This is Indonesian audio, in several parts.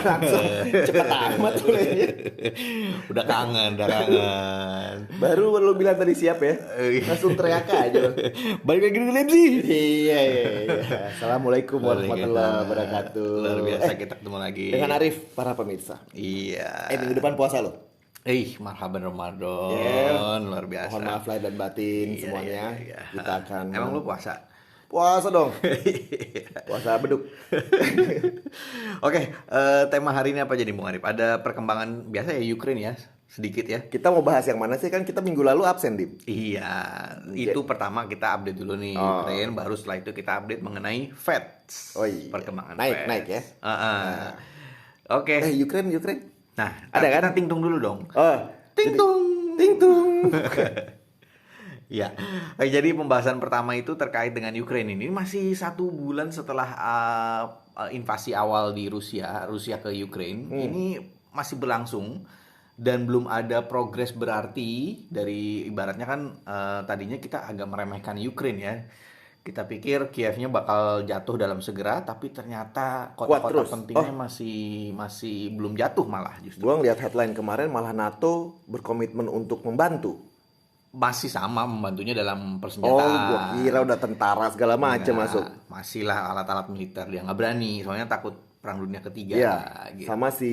langsung cepet amat tuh kayaknya. Udah kangen, udah kangen. Baru lu bilang tadi siap ya, langsung teriak aja lo. Balik lagi dengan Lenzi. Iya. Assalamualaikum warahmatullahi wabarakatuh. Luar biasa kita ketemu lagi. Dengan Arif, para pemirsa. Iya. Minggu depan puasa lo. Marhaban Ramadan. Yeah. Luar biasa. Mohon maaf lahir dan batin Iya, semuanya. iya. Kita akan. Emang lu puasa? Puasa dong. Puasa beduk. Oke, tema hari ini apa jadi Bung Arif? Ada perkembangan biasa ya Ukraine ya, sedikit ya. Kita mau bahas yang mana sih? Kan kita minggu lalu absen, Dim. Iya, itu pertama kita update dulu nih Ukraine, baru setelah itu kita update mengenai Fed. Oh iya. Perkembangan Naik ya. Oke. Ukraine. Nah, ada kan? kita tingtung dulu dong. Oh, Tingtung. Ya, jadi pembahasan pertama itu terkait dengan Ukraine ini masih 1 bulan setelah invasi awal di Rusia ke Ukraine. Ini masih berlangsung dan belum ada progres berarti dari ibaratnya kan tadinya kita agak meremehkan Ukraine ya. Kita pikir Kievnya bakal jatuh dalam segera, tapi ternyata kota-kota pentingnya masih belum jatuh malah justru. Gua ngeliat headline kemarin malah NATO berkomitmen untuk membantu. Masih sama membantunya dalam persenjataan. Oh, gua kira udah tentara segala macam masuk. Masih lah alat-alat militer, dia nggak berani, soalnya takut perang dunia ketiga. Iya. Gitu. Sama si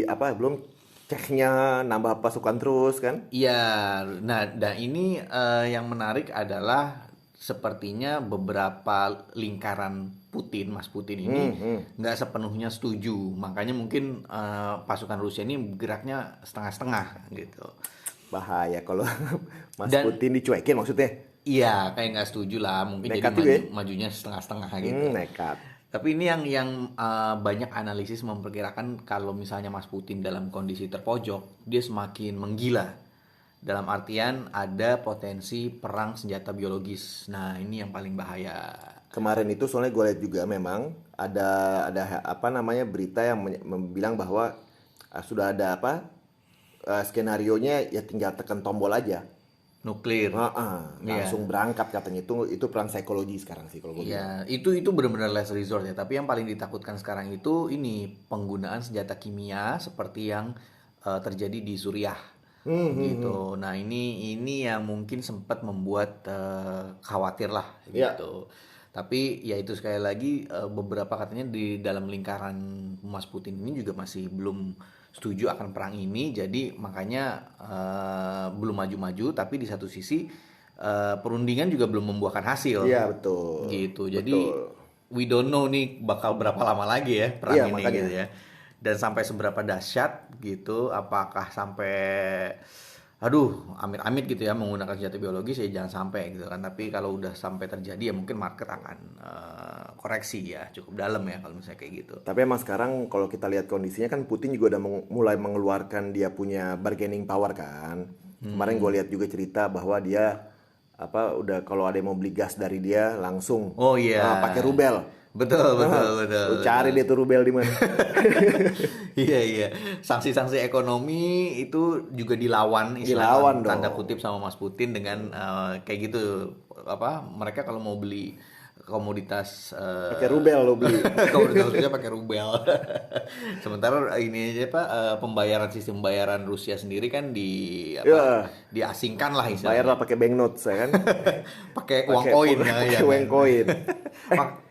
belum Ceknya nambah pasukan terus kan? Iya. Nah, ini yang menarik adalah sepertinya beberapa lingkaran Putin, Mas Putin ini nggak sepenuhnya setuju. Makanya mungkin pasukan Rusia ini geraknya setengah-setengah gitu. Bahaya kalau Mas Putin dicuekin maksudnya. Iya, kayak nggak setuju lah. Mungkin nekat jadi majunya setengah-setengah gitu. Nekat. Tapi ini yang banyak analisis memperkirakan kalau misalnya Mas Putin dalam kondisi terpojok, dia semakin menggila. Dalam artian ada potensi perang senjata biologis. Nah, ini yang paling bahaya. Kemarin itu soalnya gue lihat juga memang ada berita yang bilang bahwa sudah ada skenarionya ya tinggal tekan tombol aja. Nuklir. Langsung berangkat katanya, itu perang psikologi sekarang sih kalau gue bilang. Itu benar-benar last resort ya. Tapi yang paling ditakutkan sekarang itu ini penggunaan senjata kimia seperti yang terjadi di Suriah. Gitu. Nah, ini yang mungkin sempat membuat khawatir lah gitu. Tapi ya itu sekali lagi beberapa katanya di dalam lingkaran Mas Putin ini juga masih belum setuju akan perang ini, jadi makanya belum maju-maju. Tapi di satu sisi perundingan juga belum membuahkan hasil. Iya, betul. Gitu. Jadi we don't know nih bakal berapa lama lagi ya perang ini makanya. Gitu ya. Dan sampai seberapa dahsyat gitu, apakah sampai amit-amit gitu ya menggunakan senjata biologis ya jangan sampai gitu kan. Tapi kalau udah sampai terjadi ya mungkin market akan koreksi ya cukup dalam ya kalau misalnya kayak gitu. Tapi emang sekarang kalau kita lihat kondisinya kan Putin juga udah mulai mengeluarkan dia punya bargaining power kan. Kemarin gue lihat juga cerita bahwa dia udah kalau ada yang mau beli gas dari dia langsung pakai rubel. Betul. Lu cari dia tuh rubel di mana. Iya. Sanksi-sanksi ekonomi itu juga dilawan tanda kutip sama Mas Putin dengan kayak gitu. Mereka kalau mau beli komoditas pakai rubel lo beli. Komoditasnya pakai rubel. Sementara ini aja sistem pembayaran Rusia sendiri kan diasingkan lah istilahnya. Bayar lah pakai banknotes ya kan. pakai uang koin pakai uang koin.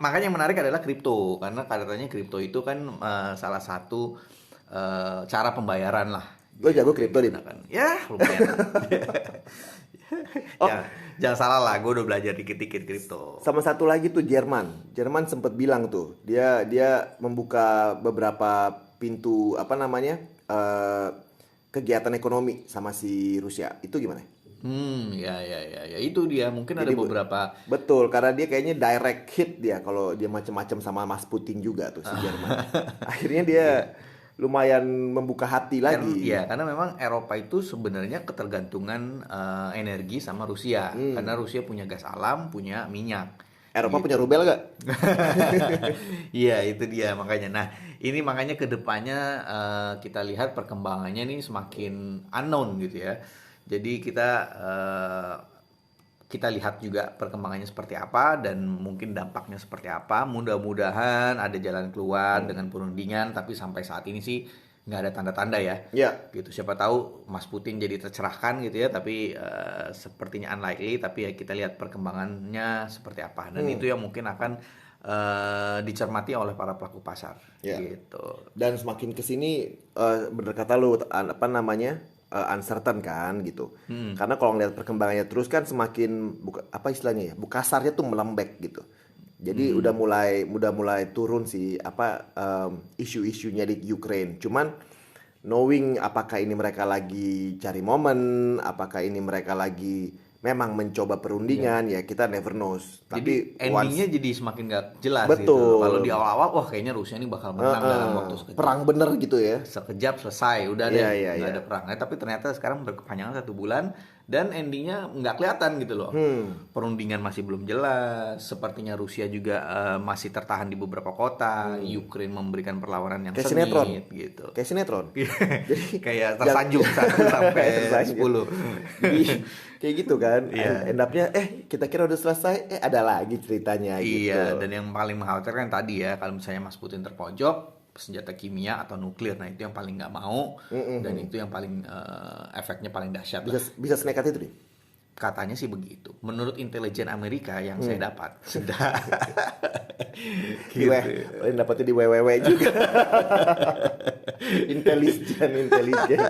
Makanya yang menarik adalah kripto, karena katanya kripto itu kan salah satu cara pembayaran lah. Gue jago kripto nih. Ya lumayan. Jangan salah lah, gue udah belajar dikit-dikit kripto. Sama satu lagi tuh Jerman sempat bilang tuh dia membuka beberapa pintu kegiatan ekonomi sama si Rusia. Itu gimana? Ya itu dia mungkin. Jadi, ada beberapa. Betul, karena dia kayaknya direct hit dia kalau dia macam-macam sama Mas Putin juga tuh si Jerman. Akhirnya dia lumayan membuka hati lagi. Iya, karena memang Eropa itu sebenarnya ketergantungan energi sama Rusia. Karena Rusia punya gas alam, punya minyak. Eropa punya rubel gak? Iya, itu dia makanya. Nah, ini makanya kedepannya kita lihat perkembangannya nih semakin unknown gitu ya. Jadi kita kita lihat juga perkembangannya seperti apa dan mungkin dampaknya seperti apa. Mudah-mudahan ada jalan keluar dengan perundingan, tapi sampai saat ini sih nggak ada tanda-tanda ya. Ya, Gitu. Siapa tahu Mas Putin jadi tercerahkan gitu ya, tapi sepertinya unlikely. Tapi ya kita lihat perkembangannya seperti apa. Dan itu yang mungkin akan dicermati oleh para pelaku pasar. Ya. Gitu. Dan semakin kesini bener kata lu apa namanya uncertain kan gitu. Karena kalau ngeliat perkembangannya terus kan semakin apa istilahnya ya, kasarnya tuh melembek gitu. Jadi udah mulai turun sih apa isu-isunya di Ukraine. Cuman knowing apakah ini mereka lagi cari momen, apakah ini mereka lagi memang mencoba perundingan, ya kita never knows. Jadi Tapi endingnya jadi semakin nggak jelas Betul. gitu. Kalau di awal-awal, wah kayaknya Rusia ini bakal menang dalam waktu sekejap. perang bener gitu ya. Sekejap selesai, udah deh, Iya, nggak ada perang. Tapi ternyata sekarang berkepanjangan 1 bulan dan endingnya nggak kelihatan gitu loh. Perundingan masih belum jelas. Sepertinya Rusia juga masih tertahan di beberapa kota. Ukraine memberikan perlawanan yang Kayak sengit sinetron. gitu. Kayak sinetron. Kayak tersanjung 1 sampai Tersanjung. 10. Jadi, kayak gitu kan. Iya. End up-nya kita kira udah selesai, ada lagi ceritanya gitu. Iya, dan yang paling mengkhawatirkan tadi ya, kalau misalnya Mas Putin terpojok, senjata kimia atau nuklir, nah itu yang paling nggak mau, dan itu yang paling efeknya paling dahsyat lah. Bisa senekat itu nih. Katanya sih begitu. Menurut intelijen Amerika yang saya dapat, sudah. Gitu. Paling dapetnya di WWW juga. intelijen.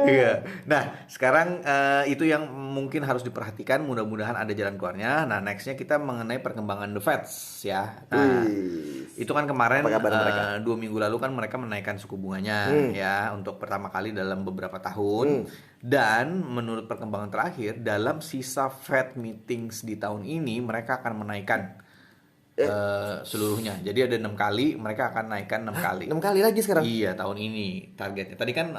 Iya. Nah, sekarang itu yang mungkin harus diperhatikan. Mudah-mudahan ada jalan keluarnya. Nah, nextnya kita mengenai perkembangan The Fed ya. Nah, itu kan kemarin Apa kabar mereka? 2 minggu lalu kan mereka menaikkan suku bunganya ya untuk pertama kali dalam beberapa tahun. Dan menurut perkembangan terakhir dalam sisa Fed meetings di tahun ini mereka akan menaikkan seluruhnya. Jadi ada 6 kali, mereka akan naikkan 6 kali. 6 kali lagi sekarang. Iya, tahun ini targetnya. Tadi kan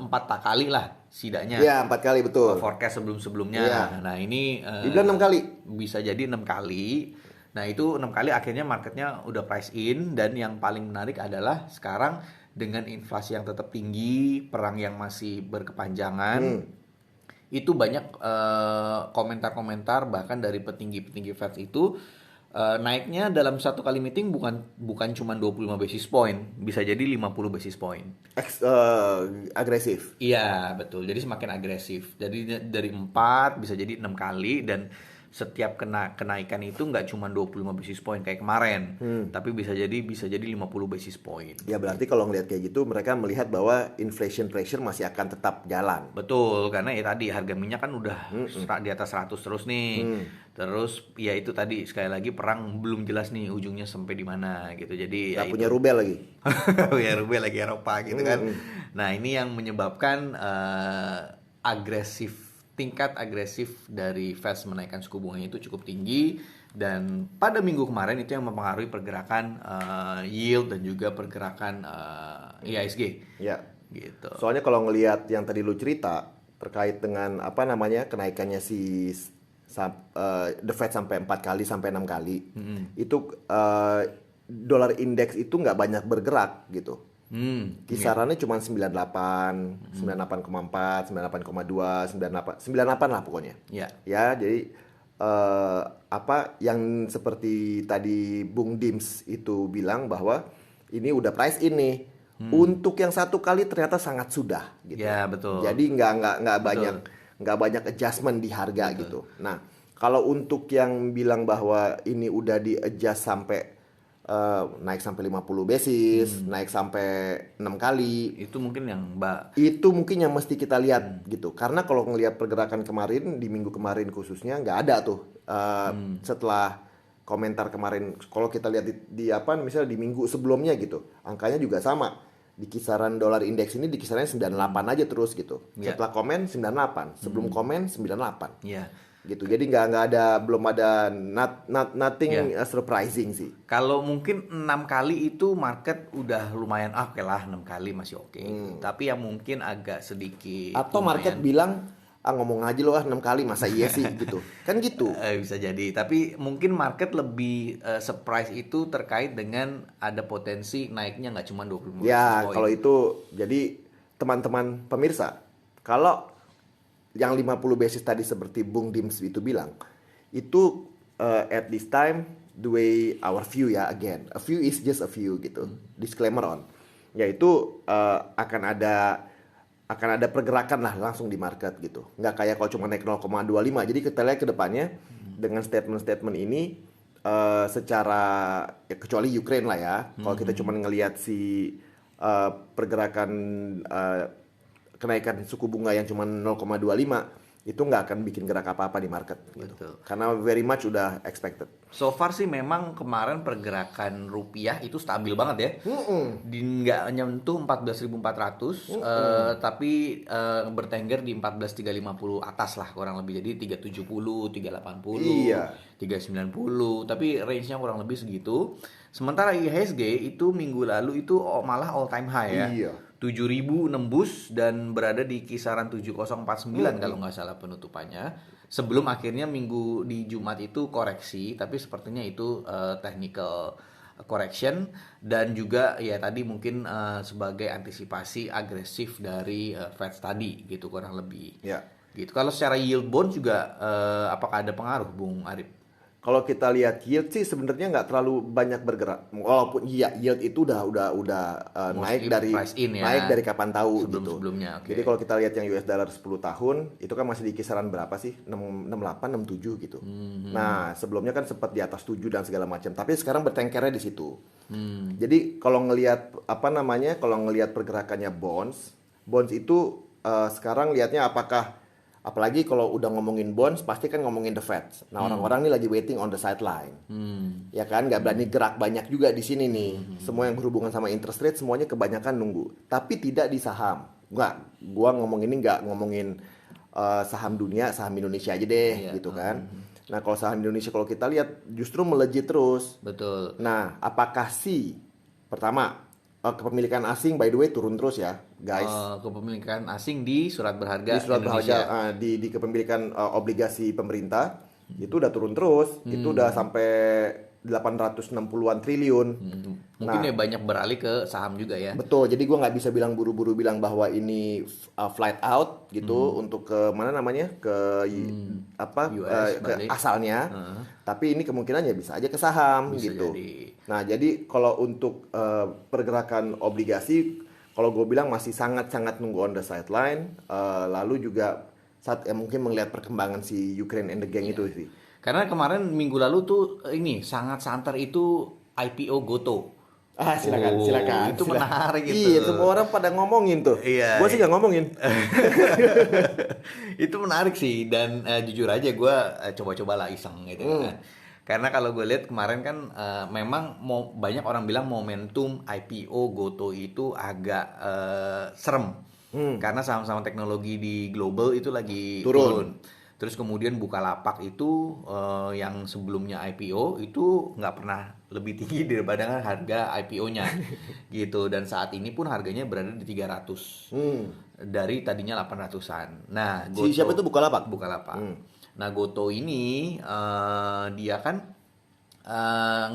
4 kali lah setidaknya. Iya, 4 kali betul. Forecast sebelum-sebelumnya. Iya. Nah, ini Dibilang 6 kali. bisa jadi 6 kali. Nah, itu 6 kali akhirnya marketnya udah price in. Dan yang paling menarik adalah sekarang dengan inflasi yang tetap tinggi, perang yang masih berkepanjangan, itu banyak komentar-komentar bahkan dari petinggi-petinggi Fed itu naiknya dalam 1 kali meeting bukan cuma 25 basis point, bisa jadi 50 basis point. Agresif. Iya, betul. Jadi semakin agresif. Jadi dari 4 bisa jadi 6 kali dan setiap kenaikan itu nggak cuma 25 basis point kayak kemarin, tapi bisa jadi 50 basis point. Ya berarti kalau ngelihat kayak gitu mereka melihat bahwa inflation pressure masih akan tetap jalan. Betul, karena ya tadi harga minyak kan udah di atas 100 terus nih. Terus ya itu tadi sekali lagi perang belum jelas nih ujungnya sampai di mana gitu. Jadi Gak ya punya itu. rubel lagi. Ya rubel lagi Eropa gitu kan. Nah, ini yang menyebabkan tingkat agresif dari Fed menaikkan suku bunganya itu cukup tinggi, dan pada minggu kemarin itu yang mempengaruhi pergerakan yield dan juga pergerakan IHSG. Ya. Gitu. Soalnya kalau ngelihat yang tadi lu cerita terkait dengan apa namanya kenaikannya The Fed sampai 4 kali sampai 6 kali, itu dolar indeks itu nggak banyak bergerak gitu. Kisarannya cuma 98, 98,4, 98,2, 98 lah pokoknya. Ya. Ya, jadi apa yang seperti tadi Bung Dims itu bilang bahwa ini udah price in nih. Untuk yang 1 kali ternyata sangat sudah gitu. Ya, betul. Jadi nggak banyak adjustment di harga gitu. Nah, kalau untuk yang bilang bahwa ini udah di adjust sampai naik sampai 50 basis, naik sampai 6 kali. Itu mungkin yang Itu mungkin yang mesti kita lihat gitu. Karena kalau ngelihat pergerakan kemarin, di minggu kemarin khususnya nggak ada tuh. Setelah komentar kemarin, kalau kita lihat di apa misalnya di minggu sebelumnya gitu, angkanya juga sama. Di kisaran dolar indeks ini di kisarannya 98 aja terus gitu. Setelah komen 98, sebelum komen 98. ya. Gitu. Jadi belum ada nothing surprising sih. Kalau mungkin 6 kali itu market udah lumayan oke lah, 6 kali masih oke. Tapi yang mungkin agak sedikit Atau market bilang ngomong aja lo 6 kali masa iya sih gitu. Kan gitu. bisa jadi. Tapi mungkin market lebih surprise itu terkait dengan ada potensi naiknya nggak cuma 25 Ya, basis point. kalau itu jadi teman-teman pemirsa, kalau yang 50 basis tadi seperti Bung Dims itu bilang, itu at this time the way our view ya, again a view is just a view gitu, disclaimer on, yaitu akan ada pergerakan lah langsung di market gitu, nggak kayak kalau cuma naik 0,25. Jadi kita lihat ke depannya dengan statement-statement ini secara ya, kecuali Ukraine lah ya, kalau kita cuma ngelihat si pergerakan kenaikan suku bunga yang cuma 0,25 itu nggak akan bikin gerak apa-apa di market gitu. Betul. Karena very much udah expected. So far sih memang kemarin pergerakan rupiah itu stabil banget ya. Di nggak nyentuh 14.400, tapi bertengger di 14.350 atas lah kurang lebih. Jadi 370, 380, Iya. 390, tapi range-nya kurang lebih segitu. Sementara IHSG itu minggu lalu itu malah all time high ya. Iya. 7.000 nembus dan berada di kisaran 7049 kalau nggak salah penutupannya. Sebelum akhirnya minggu di Jumat itu koreksi, tapi sepertinya itu technical correction dan juga ya tadi mungkin sebagai antisipasi agresif dari Fed tadi gitu kurang lebih. Ya. Gitu. Kalau secara yield bond juga apakah ada pengaruh, Bung Arif? Kalau kita lihat yield sih sebenarnya nggak terlalu banyak bergerak. Walaupun iya yield itu udah naik dari kapan tahu gitu. Sebelumnya. Okay. Jadi kalau kita lihat yang US dollar 10 tahun itu kan masih di kisaran berapa sih? 68, 67 gitu. Nah, sebelumnya kan sempat di atas 7 dan segala macam. Tapi sekarang bertengkernya di situ. Jadi kalau ngelihat kalau ngelihat pergerakannya bonds itu sekarang lihatnya apalagi kalau udah ngomongin bonds, pasti kan ngomongin the Fed. Nah, orang-orang nih lagi waiting on the sideline. Ya kan, nggak berani gerak banyak juga di sini nih. Semua yang berhubungan sama interest rate, semuanya kebanyakan nunggu. Tapi tidak di saham. Gua ngomong ini nggak ngomongin saham dunia, saham Indonesia aja deh, gitu kan. Nah, kalau saham Indonesia kalau kita lihat justru melejit terus. Betul. Nah, apakah pertama, kepemilikan asing by the way turun terus ya, guys. Kepemilikan asing di surat berharga di surat Indonesia. berharga di kepemilikan obligasi pemerintah itu udah turun terus. Itu udah sampai 860-an triliun. Mungkin ya banyak beralih ke saham juga ya. Betul, jadi gue nggak bisa buru-buru bilang bahwa ini flight out gitu untuk ke mana namanya ke US, ke asalnya. Tapi ini kemungkinannya bisa aja ke saham Bisa gitu. jadi. Nah, jadi kalau untuk pergerakan obligasi, kalau gue bilang masih sangat-sangat nunggu on the sideline. Lalu juga saat mungkin melihat perkembangan si Ukraine and the gang itu sih. Karena kemarin minggu lalu tuh ini sangat santer itu IPO Goto. Silakan. Itu menarik itu. Iya, semua orang pada ngomongin tuh. Iya. Gue sih nggak ngomongin. Itu menarik sih dan jujur aja gue coba-coba lah iseng gitu kan. Karena kalau gue lihat kemarin kan memang banyak orang bilang momentum IPO Goto itu agak serem. Karena saham-saham teknologi di global itu lagi turun. Terus kemudian Bukalapak itu yang sebelumnya IPO itu nggak pernah lebih tinggi daripada harga IPO-nya gitu. Dan saat ini pun harganya berada di 300 dari tadinya 800-an. Nah, Goto, siapa itu Bukalapak? Nah, Goto ini dia kan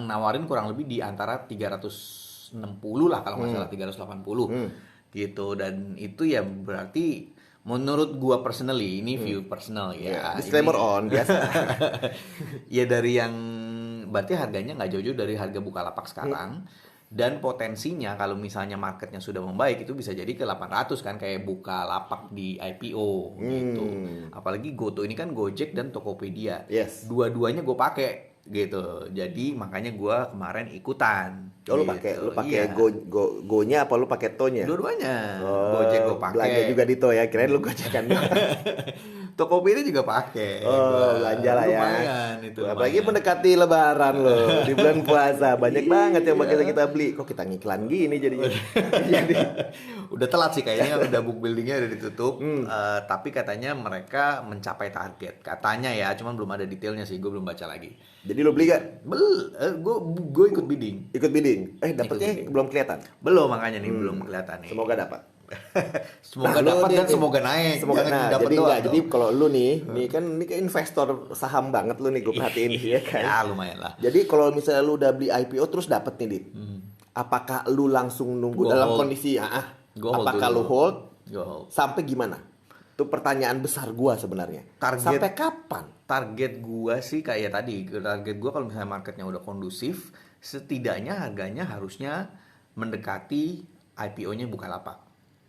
nawarin kurang lebih di antara 360 lah kalau nggak salah 380 gitu. Dan itu ya berarti menurut gua personally, ini view personal ya. Disclaimer on biasa. Ya dari yang berarti harganya nggak jauh-jauh dari harga Bukalapak sekarang. Dan potensinya kalau misalnya marketnya sudah membaik itu bisa jadi ke 800 kan kayak Bukalapak di IPO gitu. Apalagi Goto ini kan Gojek dan Tokopedia. Yes. Dua-duanya gue pakai gitu. Jadi makanya gue kemarin ikutan. Oh, lu gitu. pakai Iya. Go-nya apa lu pakai To-nya? Dua-duanya. Gojek gue pakai. Belanja juga di To ya. Kirain lu gojekan. Tokopedia juga pakai. Belanja lah ya. Lumayan itu. Apalagi lumayan. mendekati lebaran loh. Di bulan puasa banyak banget yang bakal kita beli. Kok kita ngiklan gini jadinya. Jadi Udah telat sih kayaknya, udah book buildingnya udah ditutup. Tapi katanya mereka mencapai target. Katanya ya, cuman belum ada detailnya sih. Gue belum baca lagi. jadi lu beli gak? Gue ikut bidding. Ikut bidding? Dapetnya bidding. belum kelihatan? Belum makanya nih, belum kelihatan nih. Semoga dapat. Semoga Nah, lu dapat nih- dan semoga naik. Semoga Jangan nah, dapat jadi doang enggak. Jadi dong. kalau lu nih kan investor saham banget lu nih gue perhatiin ya kan. Ya lumayan lah. Jadi kalau misalnya lu udah beli IPO terus dapet nih, Dit. Apakah lu langsung nunggu Gua dalam hold. kondisi Gua hold apakah dulu. lu hold Go. sampai gimana? Itu pertanyaan besar gua sebenarnya. Target- Sampai kapan? Target gua sih kayak tadi, target gua kalau misalnya marketnya udah kondusif, setidaknya harganya harusnya mendekati IPO-nya Bukalapak.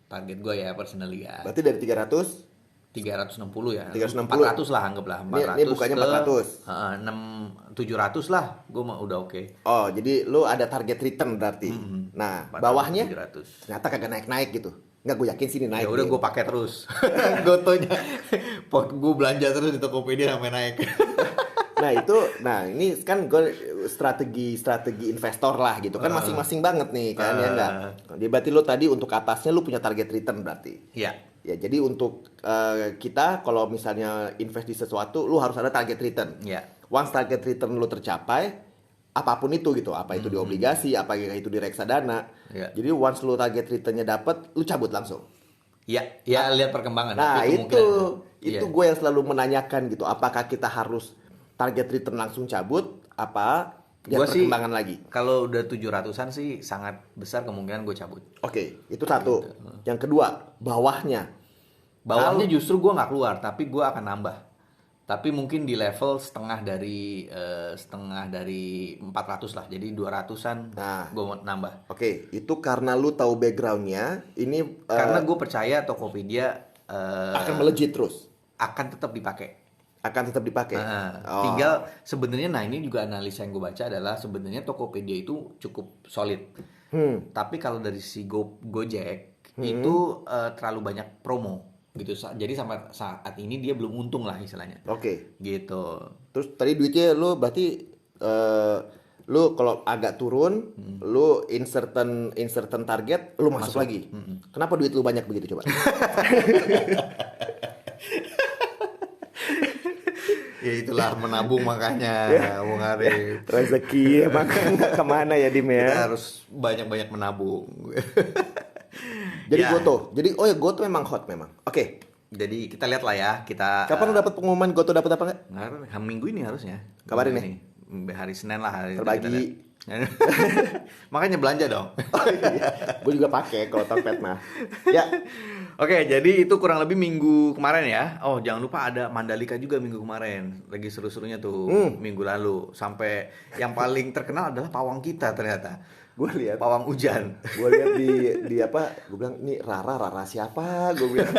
Target gua ya personally ya. Berarti dari 300 360 ya. 360. 400 lah anggaplah. 400 Ini bukannya 400. 700 lah. Gua mah udah oke. Oh, jadi lu ada target return berarti. Nah, 400, bawahnya 700. ternyata kagak naik-naik gitu. Nggak, gue yakin sih ini naik. Ya udah nih. gue pakai terus. Gotonya. Gue belanja terus di Tokopedia sampai naik. Ini kan gue strategi investor lah gitu kan, masing-masing banget nih kan, ya enggak. Jadi berarti lu tadi untuk atasnya lu punya target return berarti. Iya. Ya, jadi untuk kita kalau misalnya invest di sesuatu, lu harus ada target return. Iya. Once target return lu tercapai, apapun itu gitu, apa itu di obligasi, apa itu di reksadana. Iya. Jadi once lu target returnnya dapet, lu cabut langsung. Iya, ya lihat perkembangan. Nah, kemungkinan itu Iya. gue yang selalu menanyakan gitu, apakah kita harus target return langsung cabut, apa lihat Gua sih perkembangan lagi. kalau udah 700-an sih sangat besar kemungkinan gue cabut. Oke, itu satu. Yang kedua, bawahnya. Bawahnya justru gue nggak keluar, tapi gue akan nambah. Tapi mungkin di level setengah dari 400 lah, jadi 200-an Nah. gue mau nambah. Oke, itu karena lu tahu backgroundnya, ini Karena gue percaya Tokopedia akan melejit terus, akan tetap dipakai. akan tetap dipakai. Oh. Tinggal sebenarnya, nah ini juga analisa yang gue baca adalah sebenarnya Tokopedia itu cukup solid. Tapi kalau dari si Gojek itu terlalu banyak promo gitu. Jadi sampai saat ini dia belum untung lah istilahnya. Oke. Gitu. Terus tadi duitnya lu berarti lu kalau agak turun, lu inserten target, lu masuk lagi. Kenapa duit lu banyak begitu coba? Ya itulah menabung makanya, Bung Arif. Rezeki emang nggak kemana ya, Dim Kita ya. harus banyak-banyak menabung. Jadi Ya. Goto. Jadi Goto memang hot memang. Oke. Jadi kita lihat lah ya, kita Kapan lu dapat pengumuman Goto dapat apa enggak? minggu ini harusnya. Kabarin Minggu ini. Hari Senin lah hari itu Terbagi. kita lihat. Makanya belanja dong. Gue juga pakai kalau Tokped mah. Ya. Oke, jadi itu kurang lebih minggu kemarin ya. Oh, jangan lupa ada Mandalika juga minggu kemarin. Lagi seru-serunya tuh minggu lalu. Sampai yang paling terkenal adalah pawang kita ternyata. Gue lihat. Pawang hujan. Gue lihat di apa? Gue bilang ini Rara siapa? Gue bilang.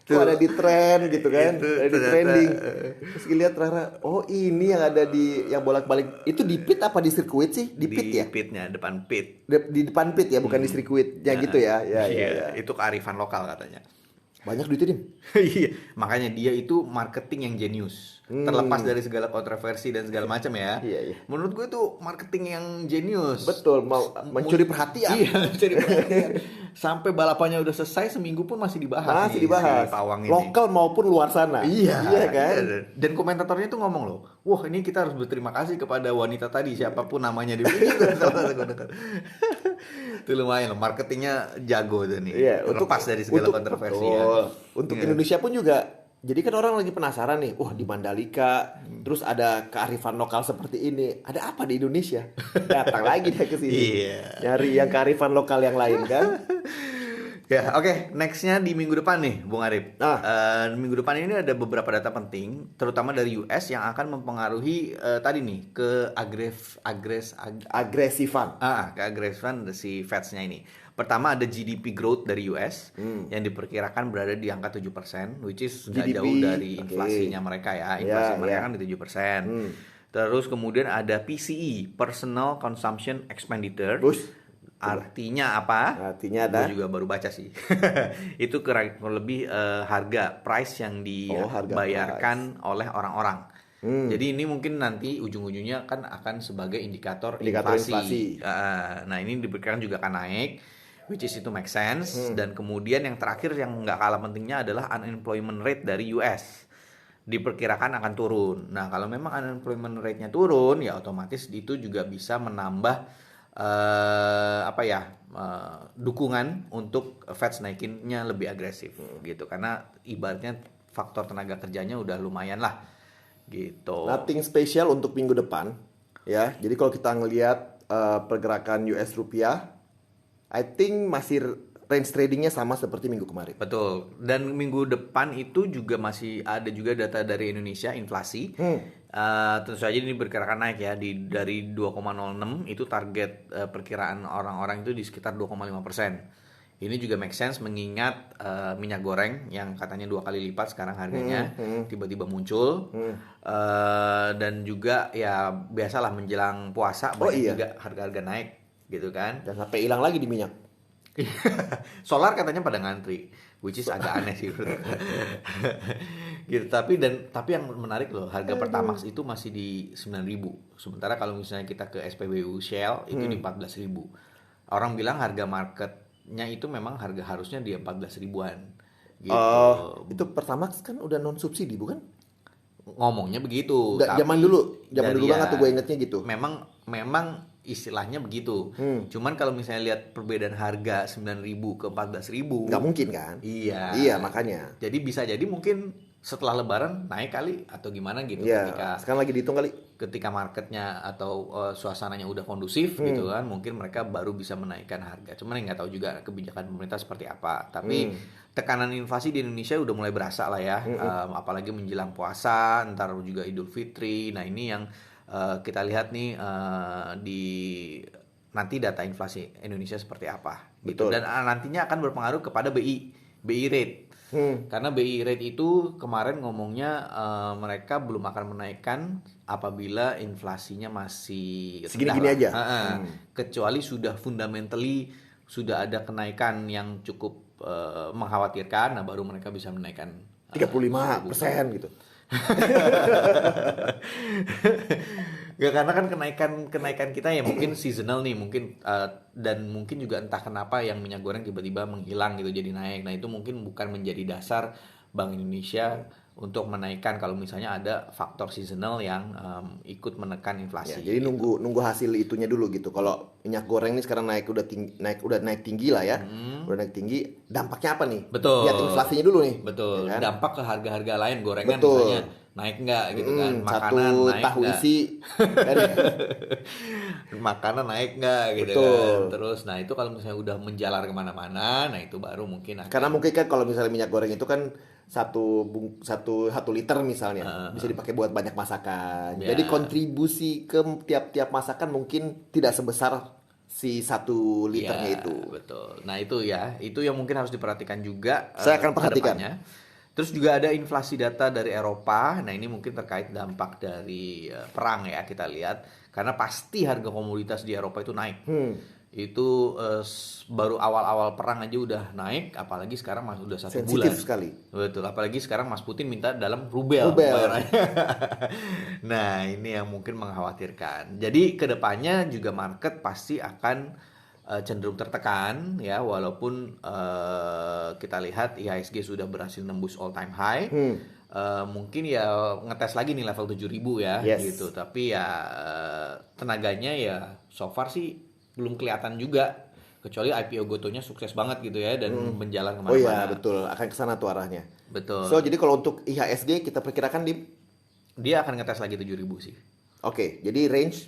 Tuh ada di tren gitu kan, Itu ada di ternyata, trending. Terus lihat Rara, oh ini yang ada yang bolak-balik. Itu di pit apa di sirkuit sih? Di pit ya? Pitnya, depan pit. Di depan pit ya, bukan di sirkuitnya gitu ya. Ya, Iya, ya. itu kearifan lokal katanya. Banyak duitnya, Dim. Iya, makanya dia itu marketing yang jenius. Terlepas dari segala kontroversi dan segala macam ya. Iya, iya. Menurut gue itu marketing yang jenius. Betul, mau mencuri perhatian. Iya, mencuri perhatian. Sampai balapannya udah selesai, seminggu pun masih dibahas. Masih nih, dibahas. si pawang ini. Lokal maupun luar sana. Iya, kan? iya. Dan komentatornya tuh ngomong loh, wah ini kita harus berterima kasih kepada wanita tadi, siapapun namanya di sini. Itu lumayan loh, marketingnya jago tuh nih. Iya, Terlepas dari segala kontroversi ya. betul. Untuk Iya. Indonesia pun juga. Jadi kan orang lagi penasaran nih, wah di Mandalika, terus ada kearifan lokal seperti ini, ada apa di Indonesia? Datang lagi dia ke sini, Iya. nyari yang kearifan lokal yang lain kan? Ya, oke. Nextnya di minggu depan nih, Bung Arif. Nah. Minggu depan ini ada beberapa data penting, terutama dari US yang akan mempengaruhi tadi nih Agresifan. keagresifan si Feds-nya ini. Pertama ada GDP growth dari US yang diperkirakan berada di angka 7%, which is nggak GDP, jauh dari oke. inflasinya mereka ya. Inflasi Ya, mereka ya. kan di 7%. Terus kemudian ada PCE, Personal Consumption Expenditure. Bus. Artinya apa? Artinya ada. Gue juga baru baca sih. Itu kurang lebih harga price yang harga dibayarkan oleh orang-orang. Jadi ini mungkin nanti ujung-ujungnya kan akan sebagai indikator inflasi. Nah ini diperkirakan juga akan naik, which is itu make sense. Dan kemudian yang terakhir yang nggak kalah pentingnya adalah unemployment rate dari US. Diperkirakan akan turun. Nah kalau memang unemployment rate-nya turun, ya otomatis itu juga bisa menambah dukungan untuk Fed naikinnya lebih agresif gitu, karena ibaratnya faktor tenaga kerjanya udah lumayan lah gitu. Nothing special untuk minggu depan, ya. Jadi kalau kita ngelihat pergerakan US rupiah, I think masih range tradingnya sama seperti minggu kemarin. Betul. Dan minggu depan itu juga masih ada juga data dari Indonesia inflasi. Tentu saja ini berkirakan naik ya dari 2,06 itu target perkiraan orang-orang itu di sekitar 2,5%. Ini juga make sense mengingat minyak goreng yang katanya 2 kali lipat sekarang harganya tiba-tiba muncul. Dan juga ya biasalah menjelang puasa banyak juga harga-harga naik gitu kan. Dan sampai hilang lagi di minyak. Solar katanya pada ngantri, which is agak aneh sih. Gitu. Tapi yang menarik loh, harga Pertamax itu masih di 9.000. Sementara kalau misalnya kita ke SPBU Shell itu di 14.000. Orang bilang harga marketnya itu memang harga harusnya di 14 ribuan. Gitu. Itu Pertamax kan udah non subsidi bukan? Ngomongnya begitu. Zaman dulu banget tuh gue ingetnya gitu. Memang istilahnya begitu. Cuman kalau misalnya lihat perbedaan harga 9.000 ke 14.000, nggak mungkin kan? Iya, makanya. Jadi bisa jadi mungkin setelah Lebaran naik kali atau gimana gitu. Iya, sekarang lagi dihitung kali. Ketika marketnya atau suasananya udah kondusif gitu kan, mungkin mereka baru bisa menaikkan harga. Cuman nggak tahu juga kebijakan pemerintah seperti apa. Tapi tekanan inflasi di Indonesia udah mulai berasa lah ya. Apalagi menjelang puasa, ntar juga Idul Fitri. Nah ini yang kita lihat nih di nanti data inflasi Indonesia seperti apa gitu. Dan nantinya akan berpengaruh kepada BI rate. Karena BI rate itu kemarin ngomongnya mereka belum akan menaikkan apabila inflasinya masih segini-gini aja. Kecuali sudah fundamentally sudah ada kenaikan yang cukup mengkhawatirkan, nah baru mereka bisa menaikkan 35% gitu. Gak, karena kan kenaikan kita ya mungkin seasonal nih mungkin dan mungkin juga entah kenapa yang minyak goreng tiba-tiba menghilang gitu jadi naik. Nah itu mungkin bukan menjadi dasar Bank Indonesia untuk menaikkan kalau misalnya ada faktor seasonal yang ikut menekan inflasi. Ya, jadi nunggu hasil itunya dulu gitu. Kalau minyak goreng ini sekarang naik naik tinggi lah ya. Udah naik tinggi, dampaknya apa nih? Betul. Lihat inflasinya dulu nih. Betul. Ya kan? Dampak ke harga-harga lain gorengan misalnya naik nggak gitu kan? Makanan naik tahu nggak? isi. Makanan naik nggak gitu kan? Terus, nah itu kalau misalnya udah menjalar kemana-mana, nah itu baru mungkin. Karena mungkin kan kalau misalnya minyak goreng itu kan satu liter misalnya bisa dipakai buat banyak masakan. Ya. Jadi kontribusi ke tiap masakan mungkin tidak sebesar si 1 liternya itu. Betul. Nah itu ya, itu yang mungkin harus diperhatikan juga. Saya akan perhatikan. Terus juga ada inflasi data dari Eropa. Nah ini mungkin terkait dampak dari perang ya kita lihat. Karena pasti harga komoditas di Eropa itu naik. Itu baru awal-awal perang aja udah naik, apalagi sekarang masih udah 1 bulan. Sensitif sekali. Betul, apalagi sekarang Mas Putin minta dalam rubel. Nah ini yang mungkin mengkhawatirkan. Jadi kedepannya juga market pasti akan cenderung tertekan ya, walaupun kita lihat IHSG sudah berhasil nembus all time high. Mungkin ya ngetes lagi nih level 7.000 ya gitu. Tapi ya tenaganya ya so far sih belum kelihatan juga, kecuali IPO Gotoh-nya sukses banget gitu ya dan menjalar kemana-mana. Oh iya betul, akan kesana tuh arahnya. Betul. So jadi kalau untuk IHSG kita perkirakan dia akan ngetes lagi 7.000 sih. Oke, jadi range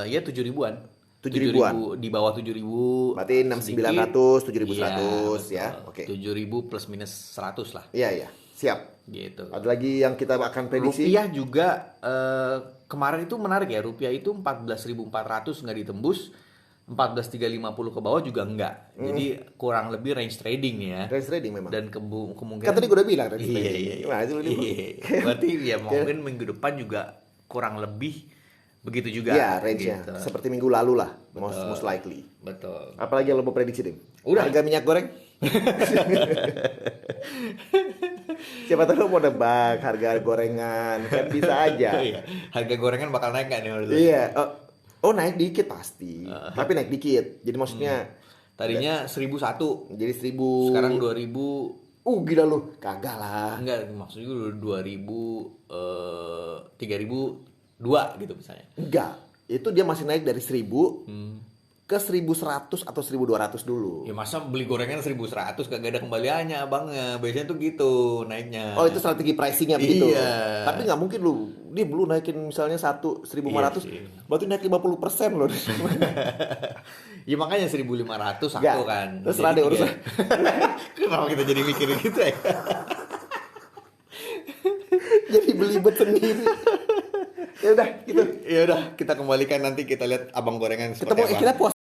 ya 7.000-an. 7.000-an. Di bawah 7.000. Berarti 6.900, 7.100 ya. Oke. 7.000 plus minus 100 lah. Iya, siap. Gitu. Ada lagi yang kita akan prediksi? Rupiah juga kemarin itu menarik ya. Rupiah itu 14.400 nggak ditembus, 14.350 ke bawah juga enggak. Jadi kurang lebih range trading nih ya. Range trading memang. Dan kemungkinan kan tadi gue udah bilang range trading. Iya. Berarti ya mungkin minggu depan juga kurang lebih begitu juga. Iya, range-nya. Gitu. Seperti minggu lalu lah, most likely. Betul. Apalagi yang lo mau prediksi, Dim? Udah. Harga minyak goreng? Siapa tahu lo mau nebak harga gorengan, kan bisa aja. Harga gorengan bakal naik nggak nih menurut lo? Iya. Oh naik dikit pasti. Tapi naik dikit. Jadi maksudnya tadinya 1.001. Jadi 1.000. Sekarang 2.000. Gila lu. Kagak lah. Enggak, maksudnya 2.000 3.002 gitu misalnya. Enggak. Itu dia masih naik dari 1.000 ke 1.100 atau 1.200 dulu. Ya masa beli gorengan 1.100 kagak ada kembaliannya abangnya. Biasanya tuh gitu naiknya. Oh itu strategi pricingnya begitu. Iya. Tapi nggak mungkin lu naikin misalnya 1.500, berarti naik 50% loh. Ya makanya 1.500 Nggak, satu kan. terus Jadi ada urusan. Kenapa kita jadi mikirin gitu ya? Jadi belibet sendiri. Ya udah gitu. Ya udah, kita kembalikan nanti kita lihat abang gorengan seperti Ketemu apa. kita puas